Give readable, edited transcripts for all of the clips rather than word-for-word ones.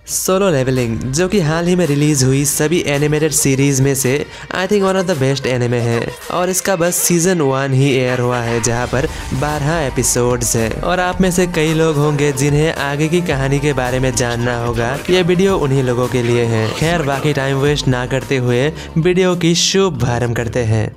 Solo levelling, जो कि हाल ही में रिलीज हुई सभी एनिमेटेड सीरीज में से I think one of the best anime है और इसका बस सीजन 1 ही एयर हुआ है जहां पर 12 एपिसोड्स हैं और आप में से कई लोग होंगे जिन्हें आगे की कहानी के बारे में जानना होगा। ये वीडियो उन्हीं लोगों के लिए है। खैर बाकी टाइम वेस्ट ना करते हुए वीडियो की शुभारंभ करते हैं।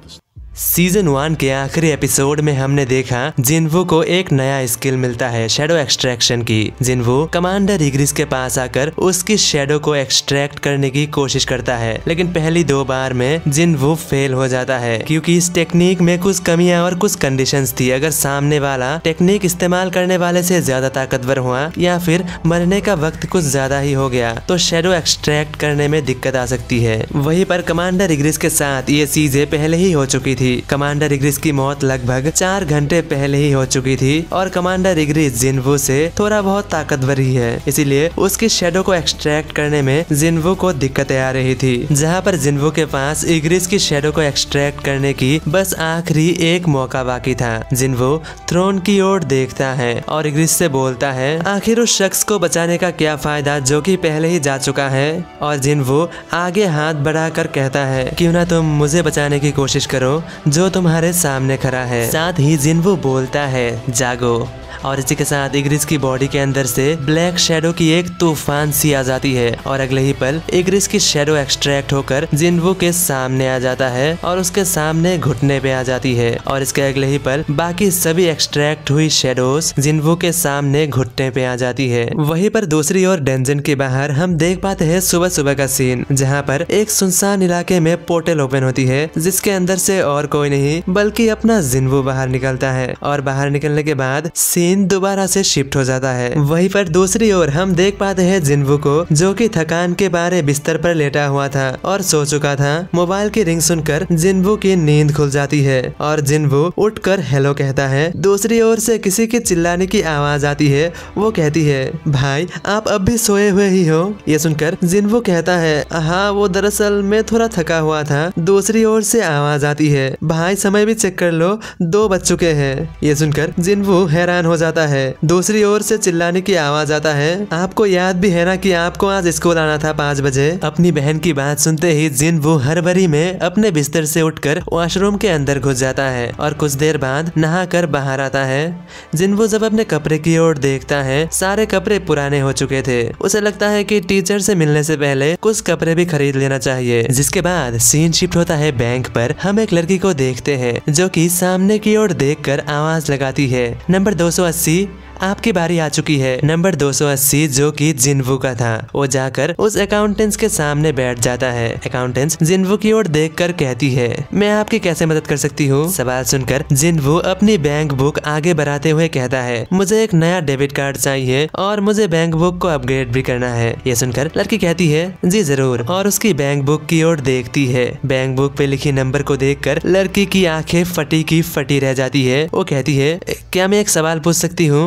सीजन 1 के आखिरी एपिसोड में हमने देखा जिन्वू को एक नया स्किल मिलता है शैडो एक्सट्रैक्शन की। जिन्वू कमांडर इग्रिस के पास आकर उसकी शैडो को एक्सट्रैक्ट करने की कोशिश करता है, लेकिन पहली 2 बार में जिन्वू फेल हो जाता है क्योंकि इस टेक्निक में कुछ कमियां और कुछ कंडीशंस थी। अगर सामने वाला टेक्निक इस्तेमाल करने वाले से ज्यादा ताकतवर हुआ या फिर मरने का वक्त कुछ ज्यादा ही हो गया तो शैडो एक्सट्रैक्ट करने में दिक्कत आ सकती है। वहीं पर कमांडर इग्रिस के साथ ये चीजें पहले ही हो चुकी थी। कमांडर इग्रिस की मौत लगभग 4 घंटे पहले ही हो चुकी थी और कमांडर इग्रिस जिन्वू से थोड़ा बहुत ताकतवर ही है, इसीलिए उसकी शैडो को एक्सट्रैक्ट करने में जिन्वू को दिक्कतें आ रही थी। जहां पर जिन्वू के पास इग्रिस की शैडो को एक्सट्रैक्ट करने की बस आखिरी एक मौका बाकी था। जिन्वू थ्रोन की ओर देखता है और इग्रिस से बोलता है आखिर उस शख्स को बचाने का क्या फायदा जो कि पहले ही जा चुका है। और जिन्वू आगे हाथ बढ़ाकर कहता है क्यों ना तुम मुझे बचाने की कोशिश करो जो तुम्हारे सामने खड़ा है। साथ ही जिन्वू बोलता है जागो और इसी के साथ इग्रिस की बॉडी के अंदर से ब्लैक शैडो की एक तूफान सी आ जाती है और अगले ही पल इग्रिस की शैडो एक्सट्रैक्ट होकर जिन्वू के सामने आ जाता है और उसके सामने घुटने पे आ जाती है और इसके अगले ही पल बाकी सभी एक्सट्रैक्ट हुई शैडोज जिन्वू के सामने घुटने पे आ जाती है। वहीं पर दूसरी ओर डंजन के बाहर हम देख पाते हैं सुबह सुबह का सीन जहाँ पर एक सुनसान इलाके में पोर्टल ओपन होती है जिसके अंदर से और कोई नहीं बल्कि अपना जिन्वू बाहर निकलता है और बाहर निकलने के बाद दोबारा से शिफ्ट हो जाता है। वहीं पर दूसरी ओर हम देख पाते हैं जिन्वू को जो कि थकान के बारे बिस्तर पर लेटा हुआ था और सो चुका था। मोबाइल की रिंग सुनकर जिन्वू की नींद खुल जाती है और जिन्वू उठकर हेलो कहता है। दूसरी ओर से किसी के चिल्लाने की आवाज आती है। वो कहती है भाई आप अब भी सोए हुए ही हो। ये सुनकर जिन्वू कहता है हाँ वो दरअसल मैं थोड़ा थका हुआ था। दूसरी ओर से आवाज आती है भाई समय भी चेक कर लो 2 बज चुके हैं। ये सुनकर जिन्वू हैरान हो जाता है। दूसरी ओर से चिल्लाने की आवाज आता है आपको याद भी है ना कि आपको आज स्कूल आना था 5 बजे। अपनी बहन की बात सुनते ही जिन्वू हड़बड़ी में अपने बिस्तर से उठकर वॉशरूम के अंदर घुस जाता है और कुछ देर बाद नहाकर बाहर आता है। जिन्वू जब अपने कपड़े की ओर देखता है सारे कपड़े पुराने हो चुके थे। उसे लगता है कि टीचर से मिलने से पहले कुछ कपड़े भी खरीद लेना चाहिए। जिसके बाद सीन शिफ्ट होता है बैंक पर। हम एक लड़की को देखते हैं जो कि सामने की ओर देखकर आवाज लगाती है नंबर 280 आपकी बारी आ चुकी है। नंबर 280 जो कि जिन्वू का था। वो जाकर उस अकाउंटेंट्स के सामने बैठ जाता है। अकाउंटेंट्स जिन्वू की ओर देखकर कहती है मैं आपकी कैसे मदद कर सकती हूँ। सवाल सुनकर जिन्वू अपनी बैंक बुक आगे बढ़ाते हुए कहता है मुझे एक नया डेबिट कार्ड चाहिए और मुझे बैंक बुक को अपग्रेड भी करना है। ये सुनकर लड़की कहती है जी जरूर और उसकी बैंक बुक की ओर देखती है। बैंक बुक पे लिखी नंबर को देखकर लड़की की आंखें फटी की फटी रह जाती है। वो कहती है क्या मैं एक सवाल पूछ सकती हूँ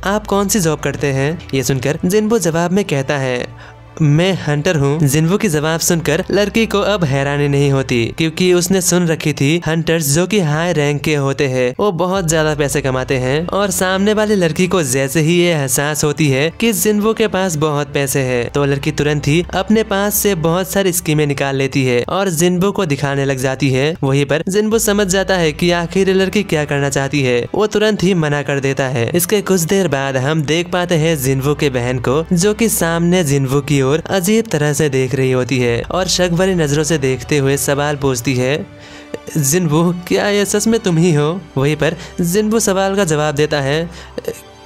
आप कौन सी जॉब करते हैं। ये सुनकर जिन्वू जवाब में कहता है मैं हंटर हूँ। जिन्वू की जवाब सुनकर लड़की को अब हैरानी नहीं होती क्योंकि उसने सुन रखी थी हंटर्स जो कि हाई रैंक के होते हैं वो बहुत ज्यादा पैसे कमाते हैं। और सामने वाली लड़की को जैसे ही ये एहसास होती है कि जिन्वू के पास बहुत पैसे है तो लड़की तुरंत ही अपने पास से बहुत सारी स्कीमें निकाल लेती है और जिन्वू को दिखाने लग जाती है। वहीं पर जिन्वू समझ जाता है कि आखिर लड़की क्या करना चाहती है। वो तुरंत ही मना कर देता है। इसके कुछ देर बाद हम देख पाते हैं जिन्वू के बहन को जो कि सामने जिन्वू की और अजीब तरह से देख रही होती है और शक भरी नजरों से देखते हुए सवाल पूछती है जिन्वू क्या ये सच में तुम ही हो। वहीं पर जिन्वू सवाल का जवाब देता है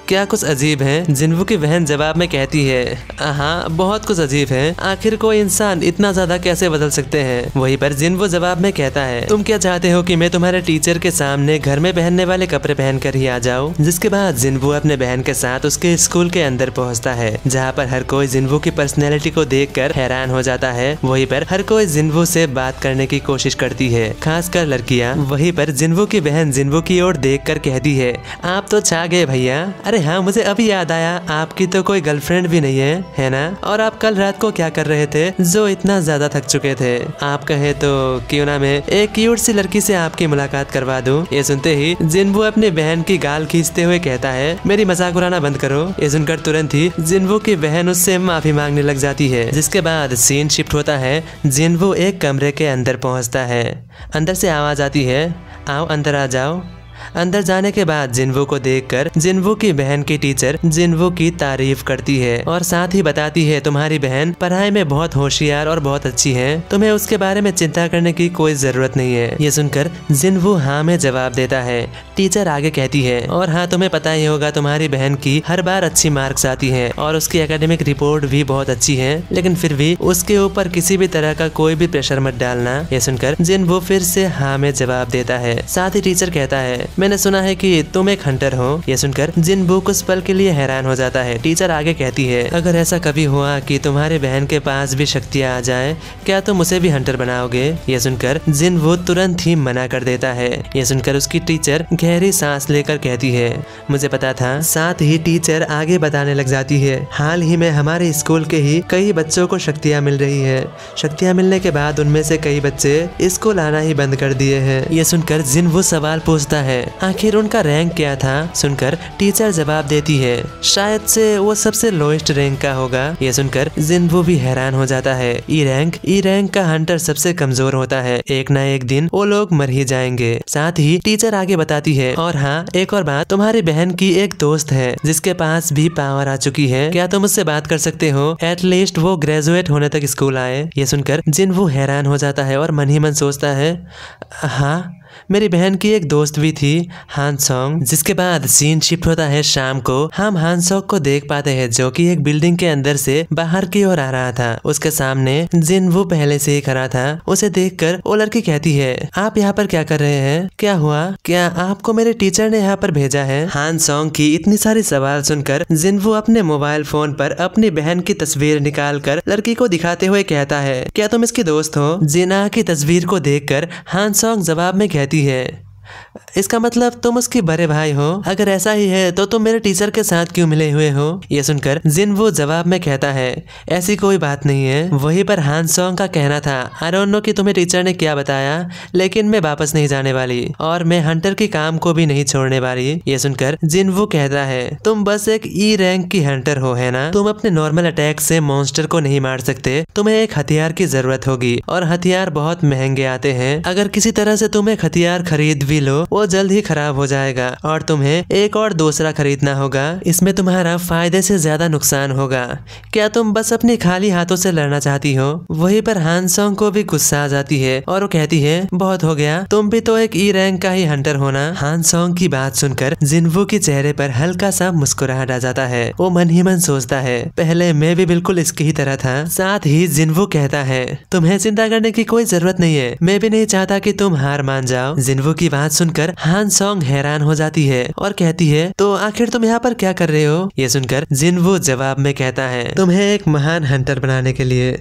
क्या कुछ अजीब है। जिन्वू की बहन जवाब में कहती है हाँ बहुत कुछ अजीब है आखिर कोई इंसान इतना ज्यादा कैसे बदल सकते हैं। वहीं पर जिन्वू जवाब में कहता है तुम क्या चाहते हो कि मैं तुम्हारे टीचर के सामने घर में पहनने वाले कपड़े पहनकर ही आ जाऊं। जिसके बाद जिन्वू अपने बहन के साथ उसके स्कूल के अंदर पहुंचता है जहां पर हर कोई जिन्वू की पर्सनैलिटी को देखकर हैरान हो जाता है। वहीं पर हर कोई जिन्वू से बात करने की कोशिश करती है खासकर लड़कियां। वहीं पर जिन्वू की बहन जिन्वू की ओर देखकर कहती है आप तो छा गए भैया। अरे हाँ, मुझे अभी याद आया, आपकी तो कोई गर्लफ्रेंड भी नहीं है ना? और आप कल रात को क्या कर रहे थे जो इतना ज्यादा थक चुके थे? आप कहे तो क्यों ना मैं एक क्यूट सी लड़की से आपकी मुलाकात करवा दूं। ये सुनते ही जिनवू अपनी बहन की गाल खींचते हुए कहता है, मेरी मजाक उड़ाना बंद करो। ये सुनकर तुरंत ही जिनवू की बहन उससे माफी मांगने लग जाती है। जिसके बाद सीन शिफ्ट होता है। जिनवू एक कमरे के अंदर पहुंचता है। अंदर से आवाज आती है, आओ अंदर आ जाओ। अंदर जाने के बाद जिनवू को देखकर जिनवू की बहन की टीचर जिनवू की तारीफ करती है और साथ ही बताती है, तुम्हारी बहन पढ़ाई में बहुत होशियार और बहुत अच्छी है, तुम्हें उसके बारे में चिंता करने की कोई जरूरत नहीं है। ये सुनकर जिनवू हाँ में जवाब देता है। टीचर आगे कहती है, और हाँ, तुम्हें पता ही होगा तुम्हारी बहन की हर बार अच्छी मार्क्स आती है और उसकी एकेडमिक रिपोर्ट भी बहुत अच्छी है, लेकिन फिर भी उसके ऊपर किसी भी तरह का कोई भी प्रेशर मत डालना। ये सुनकर जिनवू फिर से हाँ में जवाब देता है। साथ ही टीचर कहता है, मैंने सुना है कि तुम एक हंटर हो। ये सुनकर जिनवू कुछ पल के लिए हैरान हो जाता है। टीचर आगे कहती है, अगर ऐसा कभी हुआ कि तुम्हारी बहन के पास भी शक्तियाँ आ जाए, क्या तुम उसे भी हंटर बनाओगे? ये सुनकर जिनवू तुरंत ही मना कर देता है। ये सुनकर उसकी टीचर गहरी सांस लेकर कहती है, मुझे पता था। साथ ही टीचर आगे बताने लग जाती है, हाल ही में हमारे स्कूल के ही कई बच्चों को शक्तियाँ मिल रही है। शक्तियाँ मिलने के बाद उनमें से कई बच्चे स्कूल आना ही बंद कर दिए हैं। ये सुनकर जिनवू सवाल पूछता है, आखिर उनका रैंक क्या था? सुनकर टीचर जवाब देती है, शायद से वो सबसे लोएस्ट रैंक का होगा। ये सुनकर जिनवू भी हैरान हो जाता है। ई रैंक का हंटर सबसे कमजोर होता है, एक ना एक दिन वो लोग मर ही जाएंगे। साथ ही टीचर आगे बताती है, और हाँ, एक और बात, तुम्हारी बहन की एक दोस्त है जिसके पास भी पावर आ चुकी है, क्या तुम उससे बात कर सकते हो? एटलीस्ट वो ग्रेजुएट होने तक स्कूल आए। ये सुनकर जिनवू हैरान हो जाता है और मन ही मन सोचता है, हाँ, मेरी बहन की एक दोस्त भी थी, हान सॉन्ग। जिसके बाद सीन शिफ्ट होता है शाम को। हम हान सॉन्ग को देख पाते हैं जो कि एक बिल्डिंग के अंदर से बाहर की ओर आ रहा था। उसके सामने जिनवू पहले से ही खड़ा था। उसे देखकर वो लड़की कहती है, आप यहाँ पर क्या कर रहे हैं? क्या हुआ? क्या आपको मेरे टीचर ने यहाँ पर भेजा है? हान सॉन्ग की इतनी सारी सवाल सुनकर जिनवू अपने मोबाइल फोन पर अपनी बहन की तस्वीर निकाल कर लड़की को दिखाते हुए कहता है, क्या तुम इसकी दोस्त हो? जिना की तस्वीर को देखकर हान सॉन्ग जवाब में कहती है, इसका मतलब तुम उसके बड़े भाई हो? अगर ऐसा ही है तो तुम मेरे टीचर के साथ क्यों मिले हुए हो? ये सुनकर जिनवू जवाब में कहता है, ऐसी कोई बात नहीं है। वहीं पर हान सॉन्ग का कहना था, आई डोंट नो कि तुम्हें टीचर ने क्या बताया, लेकिन मैं वापस नहीं जाने वाली और मैं हंटर के काम को भी नहीं छोड़ने वाली। ये सुनकर जिनवू कहता है, तुम बस एक ई रैंक की हंटर हो, है ना? तुम अपने नॉर्मल अटैक से मॉन्स्टर को नहीं मार सकते, तुम्हें एक हथियार की जरूरत होगी और हथियार बहुत महंगे आते हैं। अगर किसी तरह से तुम एक हथियार खरीद भी लो, वो जल्द ही खराब हो जाएगा और तुम्हें एक और दूसरा खरीदना होगा। इसमें तुम्हारा फायदे से ज्यादा नुकसान होगा। क्या तुम बस अपनी खाली हाथों से लड़ना चाहती हो? वहीं पर हान सॉन्ग को भी गुस्सा आ जाती है और वो कहती है, बहुत हो गया, तुम भी तो एक ई रैंक का ही हंटर होना। हान सॉन्ग की बात सुनकर जिनवू के चेहरे पर हल्का सा मुस्कुराहट आ जाता है। वो मन ही मन सोचता है, पहले मैं भी बिल्कुल इसकी ही तरह था। साथ ही जिनवू कहता है, तुम्हें चिंता करने की कोई जरूरत नहीं है, मैं भी नहीं चाहता कि तुम हार मान जाओ। जिनवू की बात सुनकर हान सॉन्ग हैरान हो जाती है और कहती है, तो आखिर तुम यहाँ पर क्या कर रहे हो? ये सुनकर जिनवू जवाब में कहता है, तुम्हें एक महान हंटर बनाने के लिए।